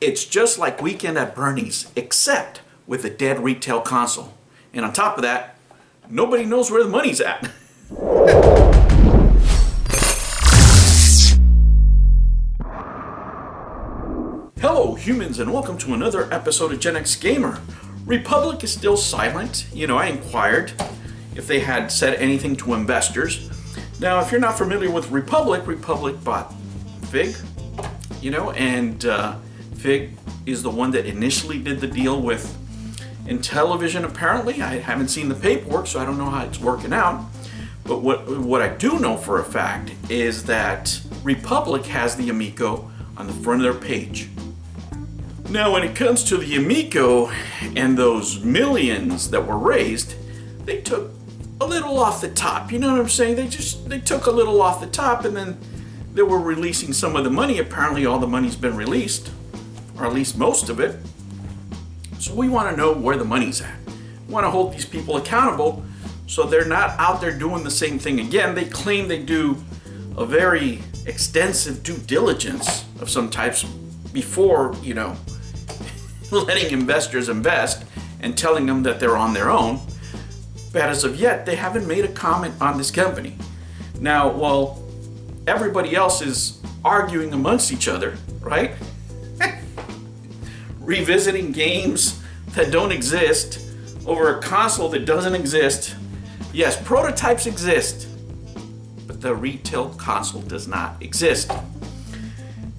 It's just like Weekend at Bernie's, except with a dead retail console. And on top of that, nobody knows where the money's at. Hello humans, and welcome to another episode of Gen X Gamer. Republic is still silent. I inquired if they had said anything to investors. Now, if you're not familiar with Republic bought Fig, and Fig is the one that initially did the deal with Intellivision, apparently. I haven't seen the paperwork, so I don't know how it's working out. But what I do know for a fact is that Republic has the Amico on the front of their page. Now, when it comes to the Amico and those millions that were raised, they took a little off the top. You know what I'm saying? They took a little off the top, and then they were releasing some of the money. Apparently, all the money's been released, or at least most of it. So we want to know where the money's at. We want to hold these people accountable so they're not out there doing the same thing again. They claim they do a very extensive due diligence of some types before, letting investors invest and telling them that they're on their own. But as of yet, they haven't made a comment on this company. Now, while everybody else is arguing amongst each other, right? Revisiting games that don't exist over a console that doesn't exist. Yes, prototypes exist, but the retail console does not exist.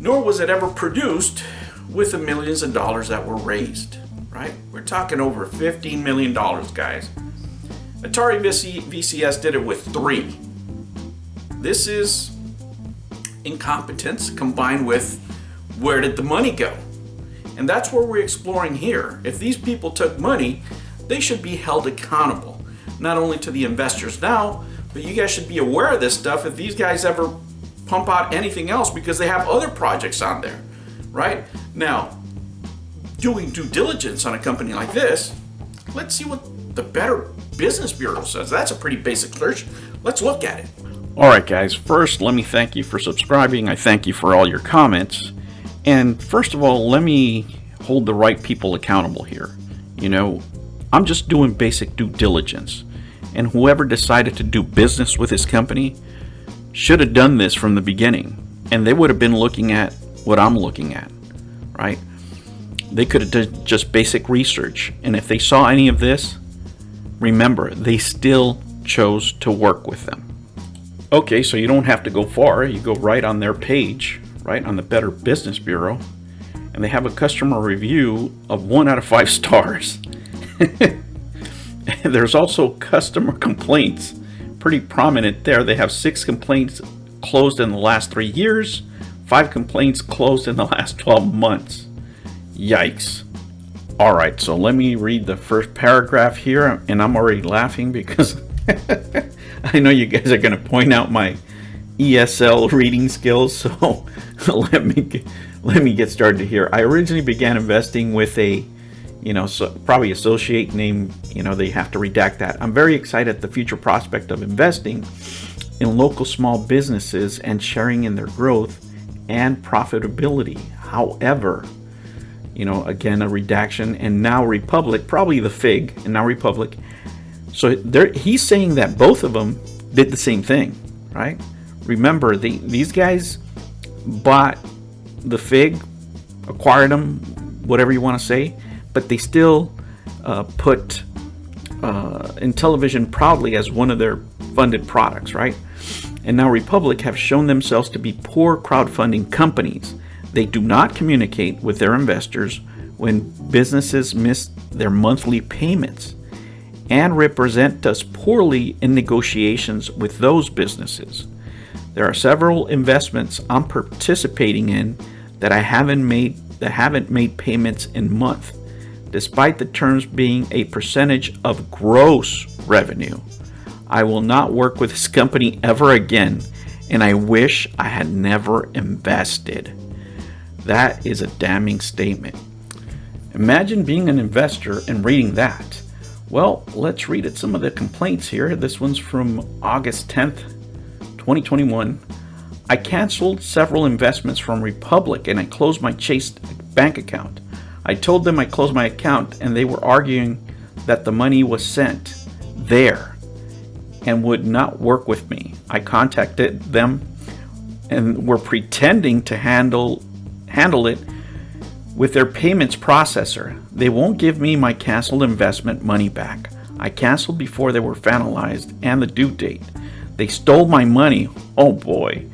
Nor was it ever produced with the millions of dollars that were raised, right? We're talking over $15 million, guys. Atari VCS did it with 3. This is incompetence combined with where did the money go? And that's what we're exploring here. If these people took money, they should be held accountable, not only to the investors now, but you guys should be aware of this stuff if these guys ever pump out anything else, because they have other projects on there, right? Now, doing due diligence on a company like this, let's see what the Better Business Bureau says. That's a pretty basic search. Let's look at it. All right, guys. First, let me thank you for subscribing. I thank you for all your comments. And first of all, let me hold the right people accountable here. I'm just doing basic due diligence. And whoever decided to do business with this company should have done this from the beginning. And they would have been looking at what I'm looking at, right? They could have done just basic research. And if they saw any of this, remember, they still chose to work with them. Okay, so you don't have to go far. You go right on their page, right on the Better Business Bureau, and they have a customer review of 1 out of 5 stars. There's also customer complaints, pretty prominent there. They have 6 complaints closed in the last 3 years, 5 complaints closed in the last 12 months. Yikes. All right, so let me read the first paragraph here, and I'm already laughing because I know you guys are going to point out my ESL reading skills, so let me get started here. I originally began investing with a, probably associate name, they have to redact that. I'm very excited at the future prospect of investing in local small businesses and sharing in their growth and profitability. However, again, a redaction, and now Republic, probably the Fig, and now Republic. So he's saying that both of them did the same thing, right? Remember, these guys bought the Fig, acquired them, whatever you want to say, but they still put Intellivision proudly as one of their funded products, right? And now Republic have shown themselves to be poor crowdfunding companies. They do not communicate with their investors when businesses miss their monthly payments and represent us poorly in negotiations with those businesses. There are several investments I'm participating in that haven't made payments in months, despite the terms being a percentage of gross revenue. I will not work with this company ever again, and I wish I had never invested. That is a damning statement. Imagine being an investor and reading that. Well, let's read it. Some of the complaints here. This one's from August 10th, 2021. I canceled several investments from Republic and I closed my bank account. I told them I closed my account, and they were arguing that the money was sent there and would not work with me. I contacted them and were pretending to handle it with their payments processor. They won't give me my canceled investment money back. I canceled before they were finalized and the due date. They stole my money, oh boy,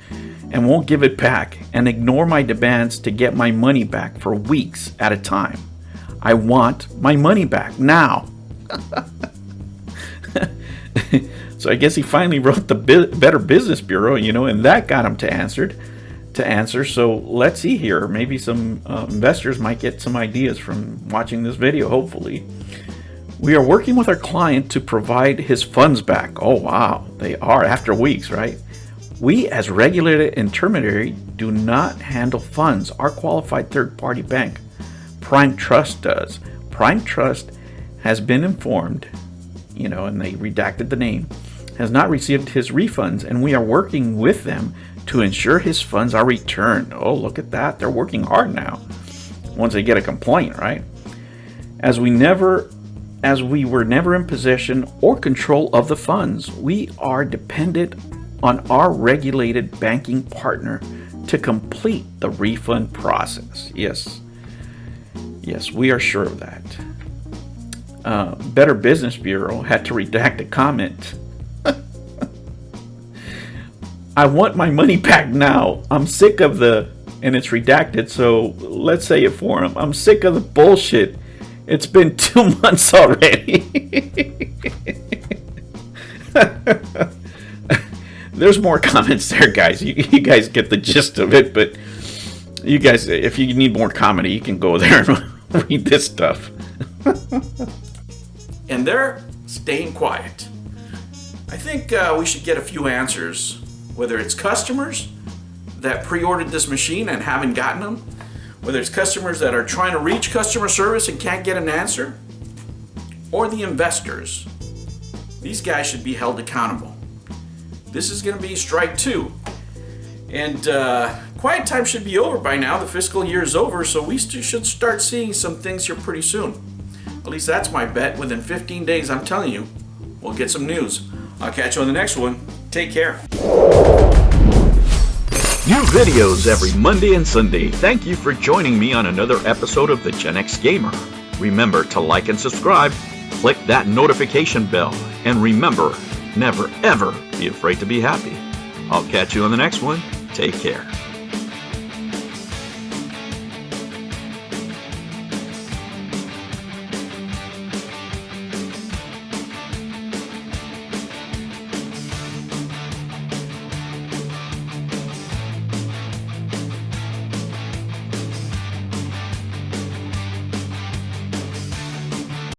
and won't give it back, and ignore my demands to get my money back for weeks at a time. I want my money back now. So I guess he finally wrote the Better Business Bureau, and that got him to answer. So let's see here. Maybe some investors might get some ideas from watching this video, hopefully. We are working with our client to provide his funds back. Oh, wow. They are after weeks, right? We, as regulated intermediary, do not handle funds. Our qualified third-party bank, Prime Trust, does. Prime Trust has been informed, and they redacted the name, has not received his refunds, and we are working with them to ensure his funds are returned. Oh, look at that. They're working hard now once they get a complaint, right? As we were never in possession or control of the funds, we are dependent on our regulated banking partner to complete the refund process. Yes, we are sure of that. Better Business Bureau had to redact a comment. I want my money back now. I'm sick of and it's redacted, so let's say it for him. I'm sick of the bullshit. It's been 2 months already. There's more comments there, guys. You guys get the gist of it, but you guys, if you need more comedy, you can go there and read this stuff. And they're staying quiet. I think we should get a few answers, whether it's customers that pre-ordered this machine and haven't gotten them, whether it's customers that are trying to reach customer service and can't get an answer, or the investors. These guys should be held accountable. This is going to be strike 2. And quiet time should be over by now. The fiscal year is over, so we should start seeing some things here pretty soon. At least that's my bet. Within 15 days, I'm telling you, we'll get some news. I'll catch you on the next one. Take care. New videos every Monday and Sunday. Thank you for joining me on another episode of the Gen X Gamer. Remember to like and subscribe, click that notification bell, and remember, never ever be afraid to be happy. I'll catch you on the next one. Take care.